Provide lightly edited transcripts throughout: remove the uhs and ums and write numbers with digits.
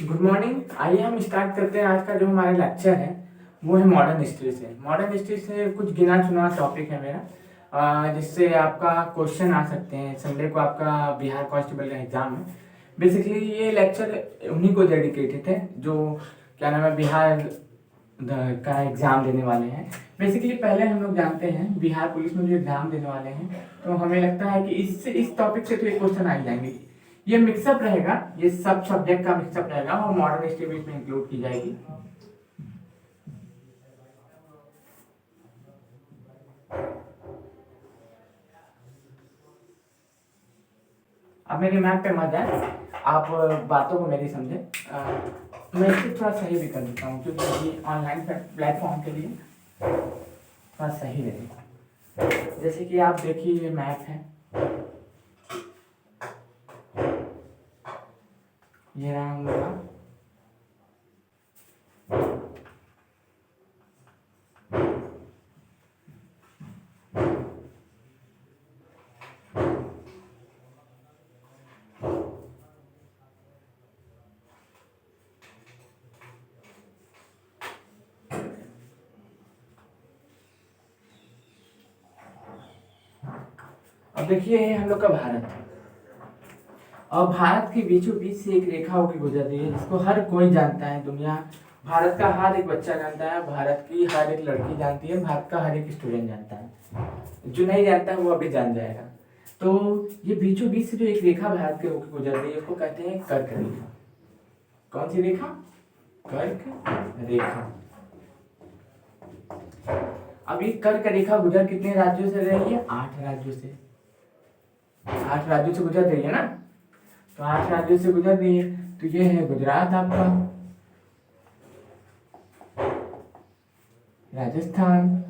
Good morning. आइए हम start करते हैं। आज का जो हमारा लेक्चर है वो है मॉडर्न हिस्ट्री से। मॉडर्न हिस्ट्री से कुछ गिना चुना टॉपिक है मेरा, जिससे आपका क्वेश्चन आ सकते हैं। संडे को आपका बिहार कांस्टेबल का एग्जाम है। बेसिकली ये लेक्चर उन्हीं को डेडिकेटेड है जो क्या नाम है बिहार का एग्जाम देने वाले हैं। बेसिकली पहले हम लोग जानते हैं बिहार पुलिस में जो एग्जाम देने वाले हैं, तो हमें लगता है कि इस टॉपिक से तो एक क्वेश्चन आ ही जाएंगे। ये मिक्सअप रहेगा, ये सब सब्जेक्ट का मिक्सअप रहेगा और मॉडर्न हिस्ट्री भी इसमें इंक्लूड की जाएगी। अब मेरे मैप पे मत जाए, आप बातों को मेरी समझे। मैं इसको थोड़ा सही भी कर देता हूँ क्योंकि अभी ऑनलाइन प्लेटफॉर्म के लिए थोड़ा सही रहेगा। जैसे कि आप देखिए ये मैप है, ये रहा हम लोग का। अब देखिए ये हम लोग का भारत है और भारत के बीचों बीच से एक रेखा होकर गुजर रही है जिसको हर कोई जानता है। दुनिया भारत का हर एक बच्चा जानता है, भारत की हर एक लड़की जानती है, भारत का हर एक स्टूडेंट जानता है। जो नहीं जानता है वो अभी जान जाएगा। तो ये बीचों बीच से जो एक रेखा भारत के होकर गुजर रही है उसको कहते हैं कर्क रेखा। कौन सी रेखा? कर्क रेखा। अभी कर्क रेखा गुजर कितने राज्यों से रही है? 8 राज्यों से। 8 राज्यों से गुजर रही है ना, तो 8 राज्यों से गुजर रही है। तो ये है गुजरात आपका, राजस्थान,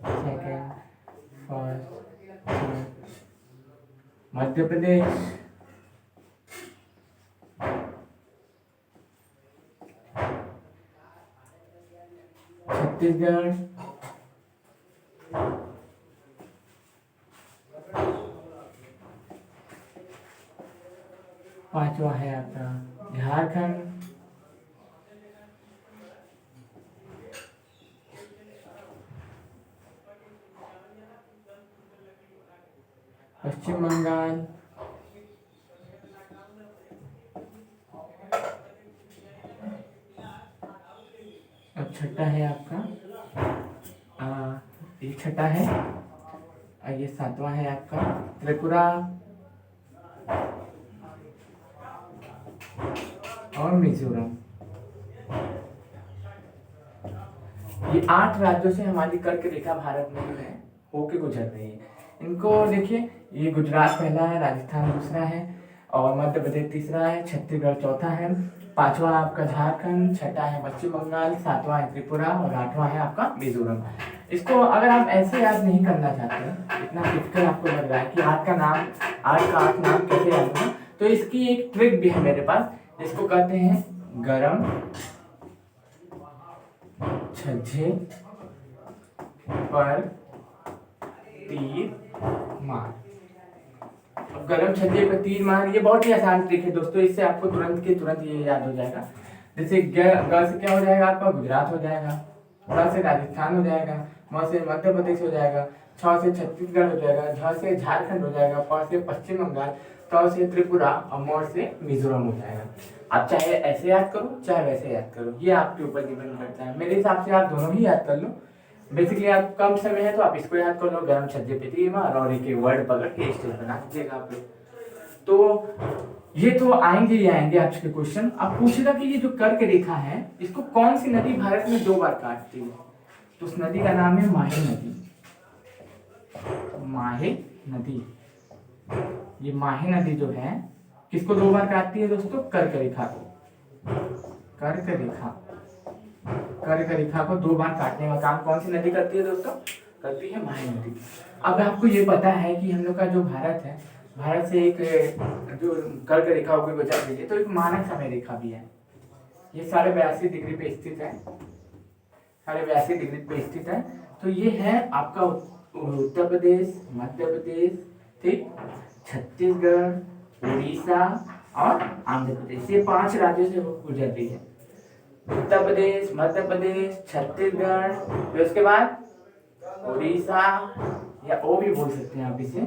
सेकंड, फर्स्ट, मध्य प्रदेश, छत्तीसगढ़, पांचवा है आपका झारखंड, पश्चिम बंगाल, अब छठा है आपका ये छठा है और ये 7वां है आपका त्रिपुरा और मिजोरम। ये 8 राज्यों से हमारी कर्क रेखा भारत में जो है होके गुजर रही है। इनको देखिए, ये गुजरात पहला है, राजस्थान दूसरा है और मध्य प्रदेश तीसरा है, छत्तीसगढ़ चौथा है, 5वां आपका झारखंड, छठा है पश्चिम बंगाल, 7वां है त्रिपुरा और 8वां है आपका मिजोरम। इसको अगर आप ऐसे याद नहीं करना चाहते, इतना डिफिकल्ट आपको लग रहा है कि 8 का नाम, 8 का 8 नाम कैसे याद होगा, तो इसकी एक ट्रिक भी है मेरे पास, जिसको कहते हैं गरम छज्जे पर तीर मार। अब गरम छज्जे पर तीर मार, ये बहुत ही आसान ट्रिक है दोस्तों, इससे आपको तुरंत के तुरंत ये याद हो जाएगा। जैसे ग से क्या हो जाएगा आपका? गुजरात हो जाएगा, र से राजस्थान हो जाएगा, म से मध्य प्रदेश हो जाएगा, छ से छत्तीसगढ़ हो जाएगा, झ से झारखंड हो जाएगा, प से पश्चिम बंगाल, त से त्रिपुरा और म से मिजोरम हो जाएगा। आप चाहे ऐसे याद करो चाहे वैसे याद करो, ये आपके ऊपर डिपेंड करता है। मेरे हिसाब से आप दोनों ही याद कर लो। बेसिकली आप कम समय है तो आप इसको याद कर लो, गरम छज्जे पे तीर मार, और एक वर्ड पकड़ के स्टेज बना दीजिएगा आप लोग। तो ये तो आएंगे ही आएंगे आपके क्वेश्चन। अब पूछेगा कि ये जो कर्क रेखा है इसको कौन सी नदी भारत में 2 बार काटती है? तो उस नदी का नाम है माहे नदी। माहे नदी, ये माहे नदी जो है किसको 2 बार काटती है दोस्तों? कर्क रेखा को। कर्क रेखा, कर्क रेखा को 2 बार काटने का काम कौन सी नदी करती है दोस्तों? करती है माहे नदी। अब आपको ये पता है कि हम लोग का जो भारत है, भारत से एक जो कर्क रेखा होकर गुजर रही है, तो एक मानक समय रेखा भी है। ये 82.5 डिग्री पे स्थित है, 82.5 डिग्री पे स्थित है। तो ये है आपका उत्तर प्रदेश, मध्य प्रदेश, ठीक, छत्तीसगढ़, उड़ीसा और आंध्र प्रदेश, ये 5 राज्यों से गुजर रही है। उत्तर प्रदेश, मध्य प्रदेश, छत्तीसगढ़, फिर उसके बाद उड़ीसा, या ओ भी बोल सकते हैं आप इसे,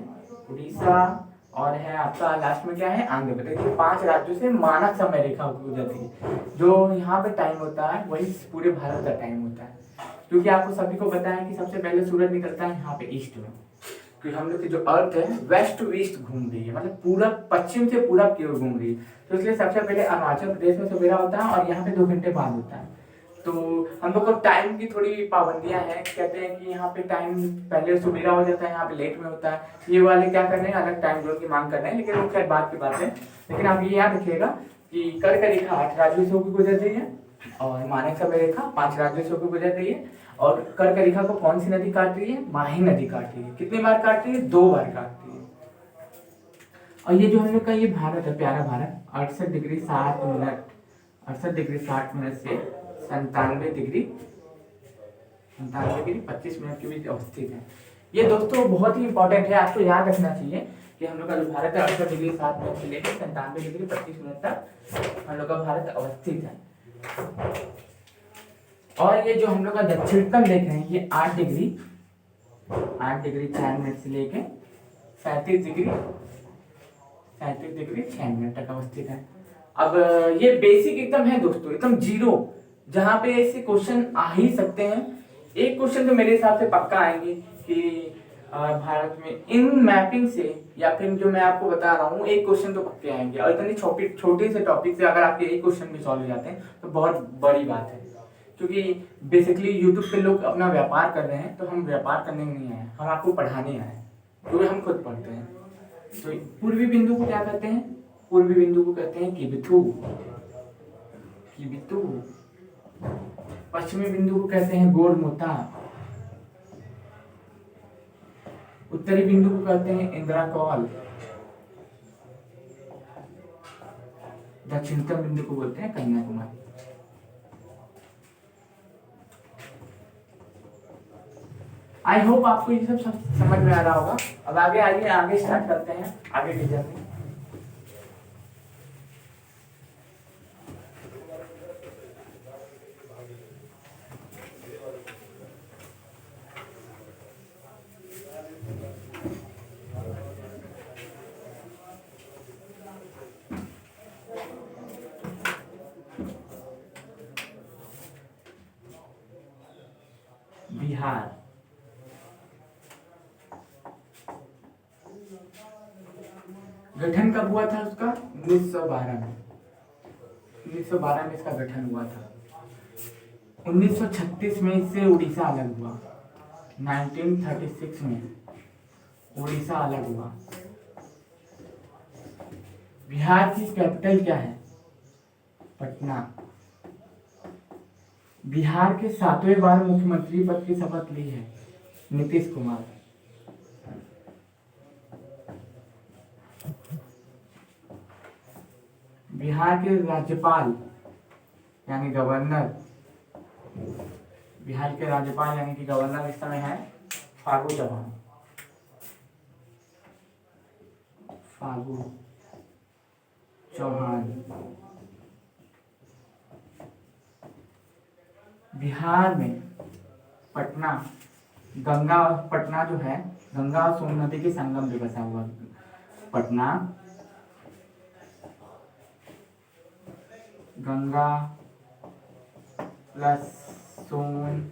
उड़ीसा, और है आपका लास्ट में क्या है, आंध्र प्रदेश। ये 5 राज्यों से मानक समय रेखा गुजरती है। जो यहाँ पे टाइम होता है वही पूरे भारत का टाइम होता है, क्योंकि आपको सभी को पता है कि सबसे पहले सूरज निकलता है यहाँ पे ईस्ट में, क्योंकि हम लोग की जो अर्थ है वेस्ट टू ईस्ट घूम रही है, मतलब पूरा पश्चिम से पूरब की ओर घूम रही है। तो इसलिए सबसे पहले अरुणाचल प्रदेश में सवेरा होता है और यहाँ पे 2 घंटे बाद होता है। तो हम लोग को टाइम की थोड़ी पाबंदियां हैं, कहते हैं कि यहाँ पे टाइम पहले सवेरा हो जाता है, यहाँ पे लेट में होता है। ये वाले क्या कर रहे हैं, अलग टाइम जोन की मांग कर रहे हैं, लेकिन वो खैर बात की बात है। लेकिन आप ये याद रखिएगा कि कर्क रेखा 8 राज्यों से होकर गुजर रही है और मानक समय रेखा 5 राज्यों से होकर गुजर रही है। और कर्क रेखा को कौन सी नदी काट रही है, माही नदी काट रही है। कितनी बार काट रही है, 2 बार काट रही है। और ये जो हम लोग का ये भारत है, प्यारा Bharat, 68 degree 60 minute 68 degree 60 minute से 97 डिग्री 25 मिनट के बीच अवस्थित है। ये दोस्तों बहुत ही इंपॉर्टेंट है, आपको याद रखना चाहिए कि हम लोग का जो भारत है 68 डिग्री 60 मिनट से लेकर 97 डिग्री 25 मिनट तक हम लोग का भारत अवस्थित है। और ये जो हम लोग का दक्षिणतम देख रहे हैं, ये 8 डिग्री 4 मिनट से लेके 37 डिग्री 6 मिनट तक अवस्थित है। अब ये बेसिक एकदम है दोस्तों, एकदम जीरो, जहाँ पे ऐसे क्वेश्चन आ ही सकते हैं। एक क्वेश्चन तो मेरे हिसाब से पक्का आएंगे कि भारत में इन मैपिंग से, या फिर जो मैं आपको बता रहा हूँ, एक क्वेश्चन तो पक्के आएंगे। और इतनी छोटे से टॉपिक से अगर आपके एक क्वेश्चन भी सॉल्व हो जाते हैं तो बहुत बड़ी बात है, क्योंकि बेसिकली यूट्यूब पे लोग अपना व्यापार कर रहे हैं, तो हम व्यापार करने नहीं आए, हम आपको पढ़ाने आए हैं, क्योंकि हम खुद पढ़ते हैं। तो पूर्वी बिंदु को क्या कहते हैं, पूर्वी बिंदु को कहते हैं किबिथु। पश्चिमी बिंदु को कहते हैं गोरमुता। उत्तरी बिंदु को कहते हैं इंद्राकौल। दक्षिणतम बिंदु को बोलते हैं कन्याकुमारी। आई होप आपको ये सब समझ में आ रहा होगा। अब आगे आइए, आगे स्टार्ट करते हैं आगे की जर्नी। बिहार, गठन कब हुआ था उसका, 1912 में। 1912 में इसका गठन हुआ था। 1936 में इससे उड़ीसा अलग हुआ। 1936 में उड़ीसा अलग हुआ। बिहार की कैपिटल क्या है, पटना। बिहार के 7वें बार मुख्यमंत्री पद की शपथ ली है नीतीश कुमार। बिहार के राज्यपाल यानी गवर्नर, बिहार के राज्यपाल यानी कि गवर्नर इस समय है फागू चौहान। फागू चौहान। बिहार में पटना, पटना जो है गंगा और सोन नदी के संगम पे बसा हुआ पटना, गंगा प्लस सोन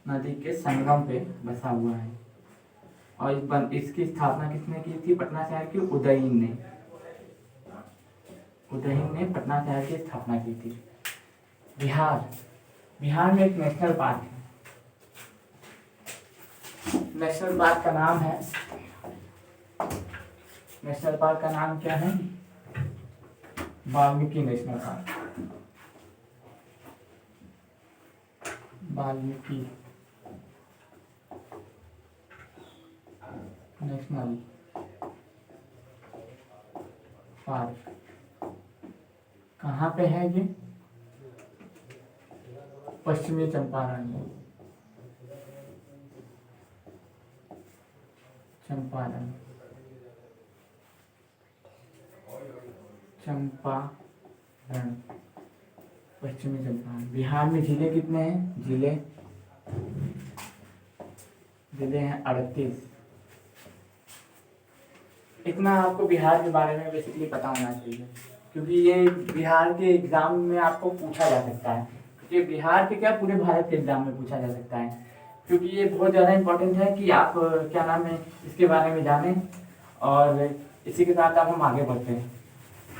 नदी के संगम पे बसा हुआ है। और इसकी स्थापना किसने की थी, पटना शहर के उदयन ने। पटना शहर की स्थापना की थी। बिहार में एक नेशनल पार्क है। नेशनल पार्क का नाम है, नेशनल पार्क का नाम क्या है, Valmiki national park. Valmiki national park कहाँ पे है ये, पश्चिमी चंपारण में। चंपारण, पश्चिमी चंपारण। बिहार में जिले कितने हैं? जिले हैं 38। इतना आपको बिहार के बारे में बेसिकली पता होना चाहिए, क्योंकि ये बिहार के एग्जाम में आपको पूछा जा सकता है। क्योंकि बिहार के क्या, पूरे भारत के एग्जाम में पूछा जा सकता है, क्योंकि ये बहुत ज़्यादा इम्पोर्टेंट है कि आप क्या नाम है इसके बारे में जानें। और इसी के साथ आप हम आगे बढ़ते हैं,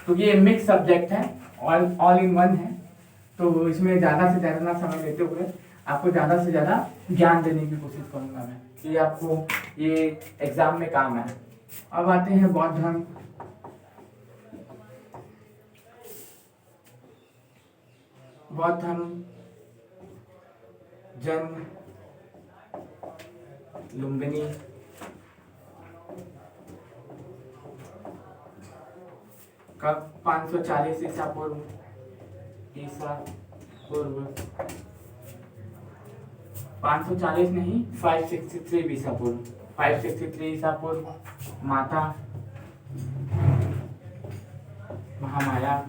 क्योंकि ये मिक्स सब्जेक्ट है, ऑल इन वन है, तो इसमें ज़्यादा से ज़्यादा ना समय लेते हुए आपको ज़्यादा से ज़्यादा ज्ञान देने की कोशिश करूँगा मैं, कि आपको ये एग्ज़ाम में काम है। अब आते हैं बौद्ध धर्म। बौद्ध धर्म जन्म लुम्बिनी, कब? 540 ईसा पूर्व। 540 नहीं, 563 ईसा पूर्व। 563 ईसा पूर्व। माता महामाया,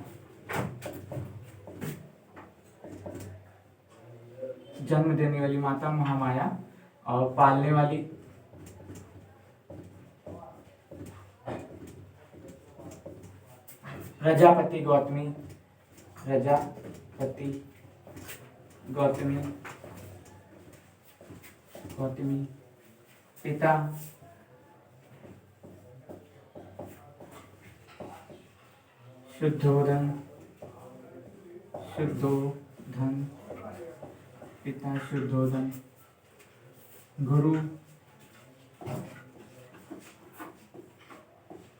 जन्म देने वाली माता महामाया, और पालने वाली प्रजापति गौतमी। प्रजापति गौतमी। पिता शुद्धोधन। पिता शुद्धोधन। गुरु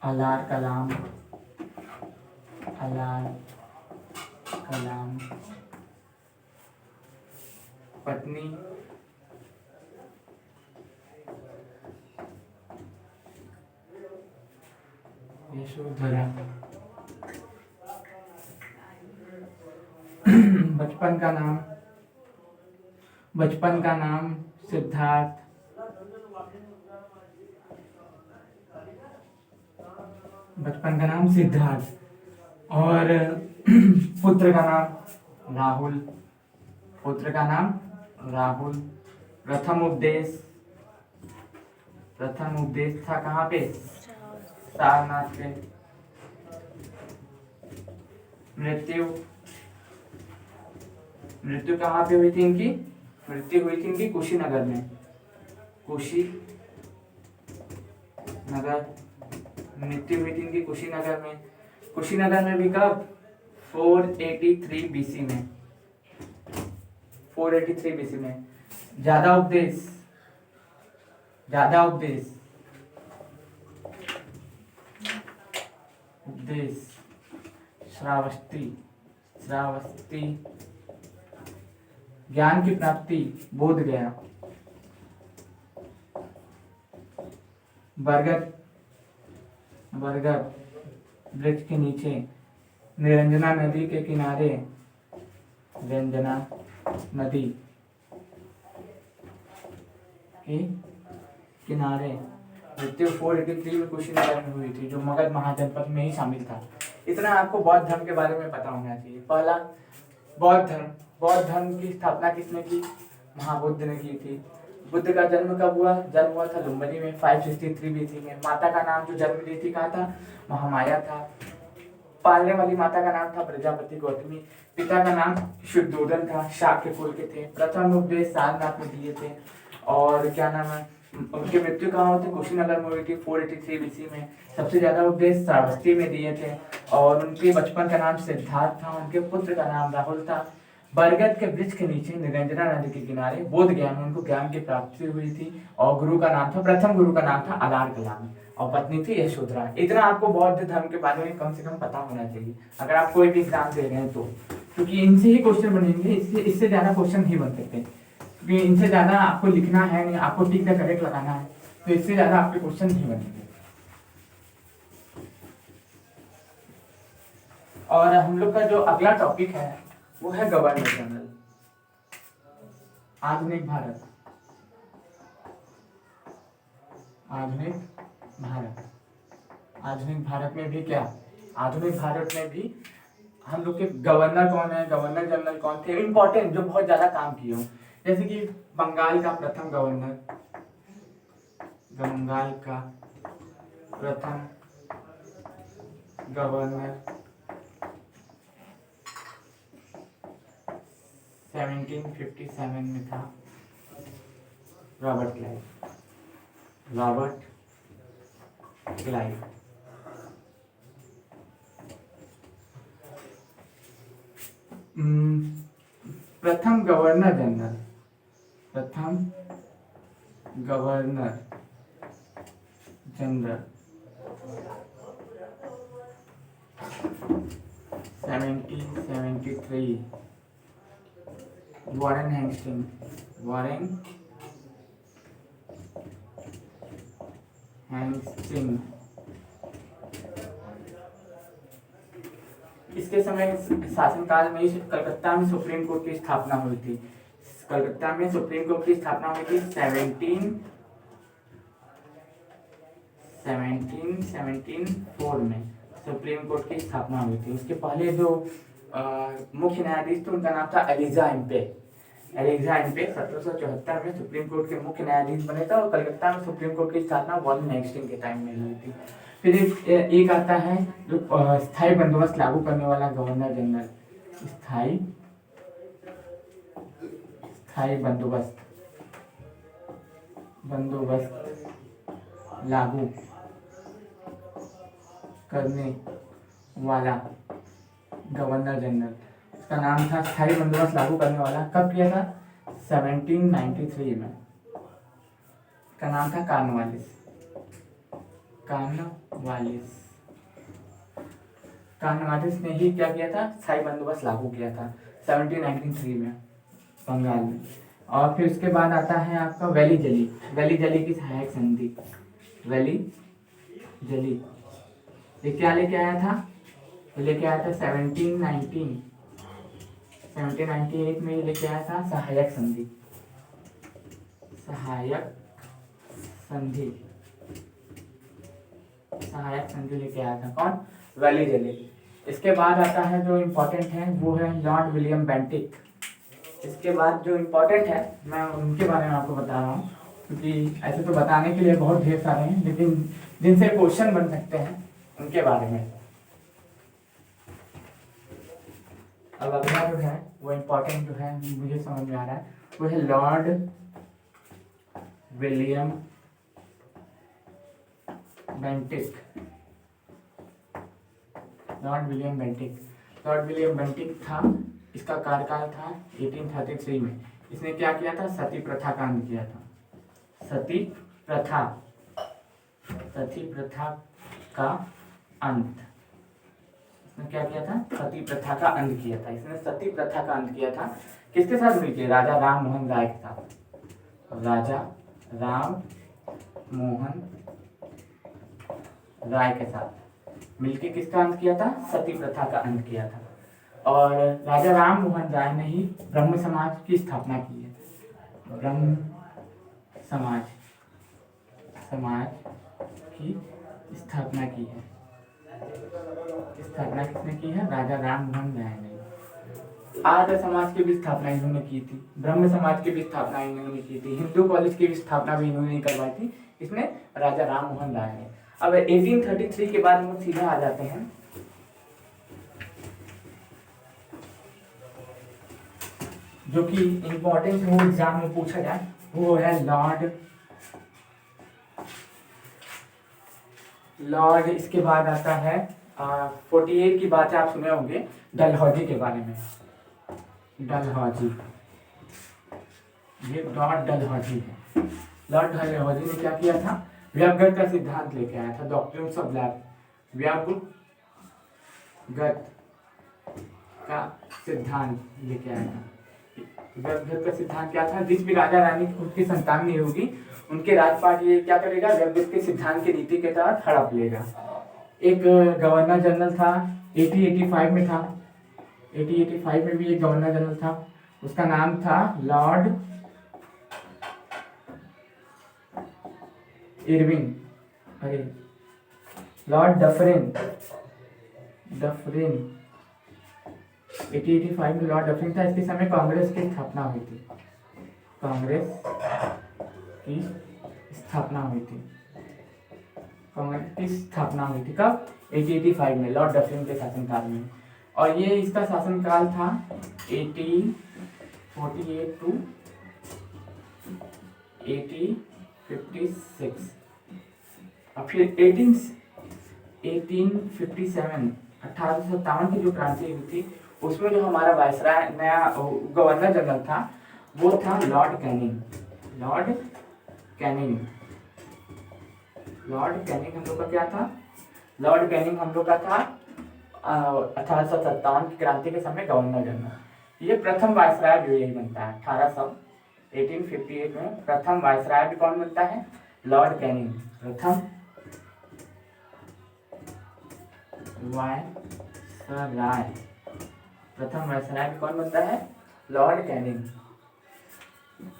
अलार कलाम। पत्नी यशोधरा। बचपन का नाम सिद्धार्थ। और पुत्र का नाम राहुल। प्रथम उपदेश था कहाँ पे? सारनाथ पे। मृत्यु कहाँ पे हुई थी इनकी? मृत्यु हुई थी इनकी कुशीनगर में। मृत्यु हुई थी इनकी कुशीनगर में भी कब? 483 बीसी में। 483 बीसी में। ज्यादा उपदेश श्रावस्ती। ज्ञान की प्राप्ति बोध गया। बरगद वृक्ष के नीचे, निरंजना नदी के किनारे। मृत्यु 483 में कुशीनगर में हुई थी, जो मगध महाजनपद में ही शामिल था। इतना आपको बौद्ध धर्म के बारे में पता होना चाहिए। पहला, बौद्ध धर्म की स्थापना किसने की? महाबुद्ध ने की थी। बुद्ध का जन्म कब हुआ? जन्म हुआ था लुम्बिनी में 563 बीसी में। माता का नाम जो जन्म दी थी कहा था? महामाया था। पालने वाली माता का नाम था प्रजापति गौतमी। पिता का नाम शुद्धोधन था, शाक्य कुल के थे। प्रथम उपदेश सारनाथ में दिए थे। और क्या नाम है, उनकी मृत्यु कहाँ हुई थी? कुशीनगर में हुई थी 483 बीसी में। सबसे ज्यादा उपदेश श्रावस्ती में दिए थे। और उनके बचपन का नाम सिद्धार्थ था। उनके पुत्र का नाम राहुल था। बरगद के वृक्ष के नीचे, निरंजना नदी के किनारे बोध ज्ञान, उनको ज्ञान की प्राप्ति हुई थी। और प्रथम गुरु का नाम था अलार कलाम, और पत्नी थी यशोधरा। इतना आपको बौद्ध धर्म के बारे में कम से कम पता होना चाहिए, अगर आप कोई भी एग्जाम दे रहे हैं तो, क्योंकि इनसे ही क्वेश्चन बनेंगे। इससे ज्यादा क्वेश्चन नहीं बन सकते, क्योंकि इनसे ज्यादा आपको लिखना है नहीं, आपको टिक द करेक्ट लगाना है, तो इससे ज्यादा आपके क्वेश्चन नहीं बनेंगे। और हम लोग का जो अगला टॉपिक है वो है गवर्नर जनरल। आधुनिक भारत में भी क्या आधुनिक भारत में भी हम लोग के गवर्नर कौन है, गवर्नर जनरल कौन थे इंपॉर्टेंट, जो बहुत ज्यादा काम किए हो, जैसे कि बंगाल का प्रथम गवर्नर, बंगाल का प्रथम गवर्नर 1757 में था रॉबर्ट क्लाइव, रॉबर्ट क्लाइव। प्रथम गवर्नर जनरल, प्रथम governor general 1773 Warren Hasting, Warren Hasting. इसके समय शासनकाल में कलकत्ता में सुप्रीम कोर्ट की स्थापना हुई थी। कलकत्ता में सुप्रीम कोर्ट की स्थापना हुई थी 1774 में सुप्रीम कोर्ट की स्थापना हुई थी। उसके पहले जो मुख्य न्यायाधीश थे उनका नाम था एलिजा इम्पे। एलिजा इम्पे 1774 में सुप्रीम कोर्ट के मुख्य न्यायाधीश बने थे और कलकत्ता में सुप्रीम कोर्ट की स्थापना वॉरेन हेस्टिंग के टाइम में हुई थी। फिर एक आता है जो स्थायी बंदोबस्त लागू करने वाला गवर्नर जनरल, स्थायी बंदोबस्त लागू करने वाला गवर्नर जनरल, उसका नाम था स्थायी बंदोबस्त लागू करने वाला। कब किया था? 1793 में। का नाम था कॉर्नवालिस। कॉर्नवालिस ने ही क्या किया था? स्थायी बंदोबस्त लागू किया था 1793 में बंगाल में। और फिर उसके बाद आता है आपका वैली जली की सहायक संधि। वैली जली ये क्या लेके आया था? लेके आया था 1798 में लेके आया था सहायक संधि लेके आया था। कौन? वैली जली। इसके बाद आता है जो इम्पोर्टेंट है वो है लॉर्ड विलियम बेंटिक। इसके बाद जो इम्पोर्टेंट है मैं उनके बारे में आपको बता रहा हूँ, क्योंकि ऐसे तो बताने के लिए बहुत ढेर सारे हैं, लेकिन जिनसे क्वेश्चन बन सकते हैं उनके बारे में। अब अगला जो है वो इम्पोर्टेंट जो है मुझे समझ में आ रहा है वो है Lord William Bentinck. Lord William Bentinck था, इसका कार्यकाल था 1833 में। इसने क्या किया था? सती प्रथा का अंत किया था। सती प्रथा का अंत। इसने क्या किया था? सती प्रथा का अंत किया था। इसने सती प्रथा का अंत किया था। किसके साथ मिलकर? राजा राम मोहन राय के साथ। राजा राम मोहन राय के साथ मिलकर किसका अंत किया था? सती प्रथा का अंत किया था। और राजा राम मोहन राय ने ही ब्रह्म समाज की स्थापना की है। ब्रह्म समाज की स्थापना की है। स्थापना किसने की है? राजा राम मोहन राय ने। आर्य समाज की भी स्थापना इन्होंने की थी, ब्रह्म समाज की भी स्थापना इन्होंने की थी, हिंदू कॉलेज की भी स्थापना भी इन्होंने करवाई थी। इसने राजा राम मोहन राय ने। अब 1833 के बाद हम सीधा आ जाते हैं जो कि इम्पोर्टेंट है, वो एग्जाम में पूछा जाए, वो है लॉर्ड। इसके बाद आता है 48 की बातें आप सुने होंगे डलहौजी के बारे में। डलहौजी, ये लॉर्ड डलहौजी है। लॉर्ड डलहौजी ने क्या किया था? व्यवगत का सिद्धांत लेके आया था, डॉक्ट्रिन्स ऑफ लैब। व्यवगत का सिद्धांत लेके आया था। व्यवगत का सिद्धांत क्या था? जिस भी राजा रानी की खुद की संतान नहीं होगी उनके राजपाट ये क्या करेगा? व्यवगत के सिद्धांत की नीति के तहत हड़प लेगा। एक गवर्नर जनरल था 1885 में था। 1885 में भी एक गवर्नर जनरल था, उसका नाम था Lord Irwin, Lord Dufferin. Dufferin 1885 में लॉर्ड डफरिन था। इसके समय कांग्रेस की स्थापना हुई थी। कांग्रेस की स्थापना हुई थी। कांग्रेस की स्थापना हुई थी कब? 1885 में लॉर्ड डफरिन के शासनकाल में। और ये इसका शासनकाल था 1848 टू 1856। और फिर 1857 की जो क्रांति हुई थी उसमें जो हमारा वायसराय नया गवर्नर जनरल था वो था लॉर्ड कैनिंग। लॉर्ड कैनिंग हम लोग का क्या था? लॉर्ड कैनिंग हम लोग का था 1857 की क्रांति के समय गवर्नर जनरल। ये प्रथम वायसराय भी यही बनता है। 1858 में प्रथम वायसराय भी कौन बनता है? Lord Canning. प्रथम वायसराय भी कौन बनता है? Lord Canning.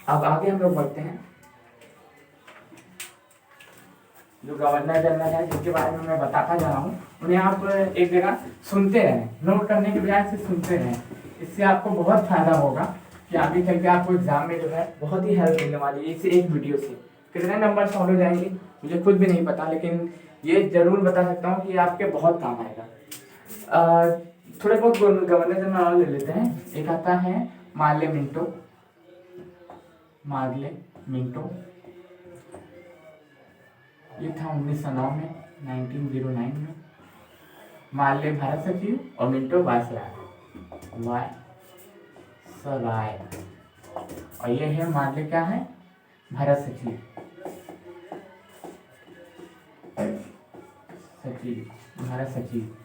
अब आगे हम लोग बढ़ते हैं। जो गवर्नर जनरल है जिनके बारे में मैं बताता जा रहा हूँ उन्हें आप एक जगह सुनते रहें, नोट करने के बजाय से सुनते रहें। इससे आपको बहुत फायदा होगा कि आगे चल के आपको एग्जाम में जो है बहुत ही हेल्प मिलने वाली है इस एक वीडियो से। कितने नंबर सॉल्व हो जाएंगे मुझे खुद भी नहीं पता, लेकिन ये जरूर बता सकता हूँ कि आपके बहुत काम आएगा। थोड़े बहुत गवर्नर जनरल ले लेते हैं। एक आता है मार्ले मिंटो। ये था 1909 में, 1909 में। मार्ले भारत सचिव और मिंटो वायसराय। और ये है मार्ले क्या है? भारत सचिव। भारत सचिव।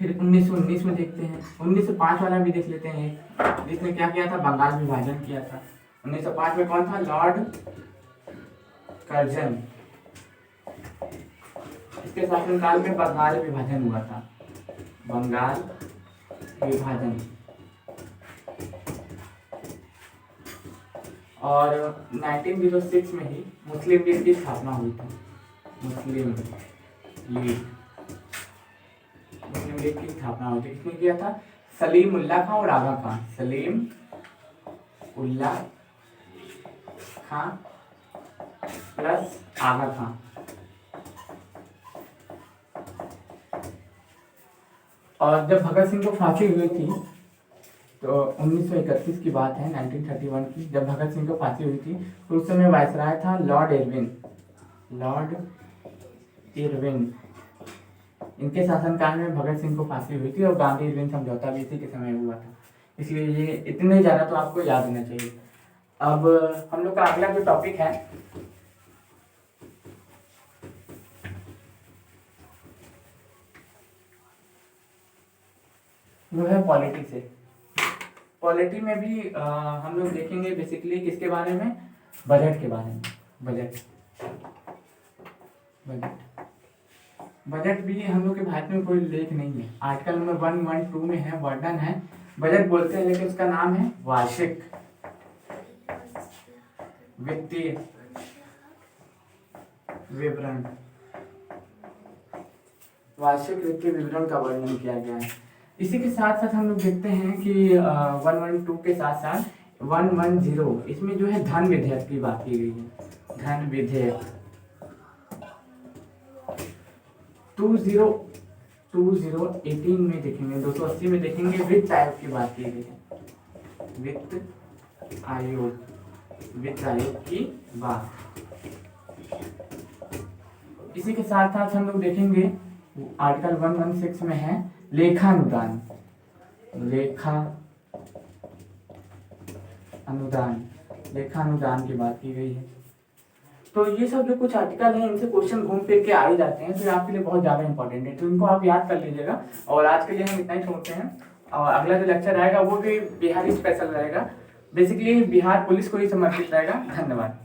फिर 1919 में देखते हैं। 1905 वाला भी देख लेते हैं, जिसने क्या किया था? बंगाल विभाजन किया था। 1905 में कौन था? Lord Curzon. इसके शासनकाल में बंगाल विभाजन हुआ था। बंगाल विभाजन। और 1906 में ही मुस्लिम लीग की स्थापना हुई थी। मुस्लिम लीग की स्थापना हुई थी। किसने किया था? सलीम उल्लाह खां और आगा खां। सलीम उल्लाह खां प्लस आगा खां। और जब भगत सिंह को फांसी हुई थी तो 1931 की बात है, 1931 की, जब भगत सिंह को फांसी हुई थी तो उस समय वायसराय था लॉर्ड इरविन। इनके शासनकाल में भगत सिंह को फांसी हुई थी और गांधी इरविन समझौता भी इसी के समय हुआ था। इसलिए ये इतने ज़्यादा तो आपको याद होना चाहिए। अब हम लोग का अगला जो टॉपिक है वो है पॉलिटी से। पॉलिटी में भी हम लोग देखेंगे बेसिकली किसके बारे में? बजट के बारे में। बजट भी हम लोग के भारत में कोई लेख नहीं है। आर्टिकल नंबर 112 में है, वर्णन है। बजट बोलते हैं लेकिन उसका नाम है वार्षिक वित्तीय विवरण। वार्षिक वित्तीय विवरण का वर्णन किया गया है। इसी के साथ साथ हम लोग देखते हैं कि 112 के साथ साथ 110 इसमें जो है धन विधेयक की बात की गई है। धन विधेयक 2018 में देखेंगे, 280 में देखेंगे वित्त आयोग की बात की गई है। वित्त आयोग की बात। इसी के साथ साथ हम लोग देखेंगे आर्टिकल 116 में है लेखानुदान की बात की गई है। तो ये सब जो कुछ आर्टिकल हैं इनसे क्वेश्चन घूम फिर के आ ही जाते हैं, तो ये आपके लिए बहुत ज़्यादा इंपॉर्टेंट है, तो इनको आप याद कर लीजिएगा। और आज के लिए हम इतना ही छोड़ते हैं। और अगला जो लेक्चर आएगा वो भी बिहारी स्पेशल रहेगा, बेसिकली बिहार पुलिस को ही समर्पित रहेगा। धन्यवाद।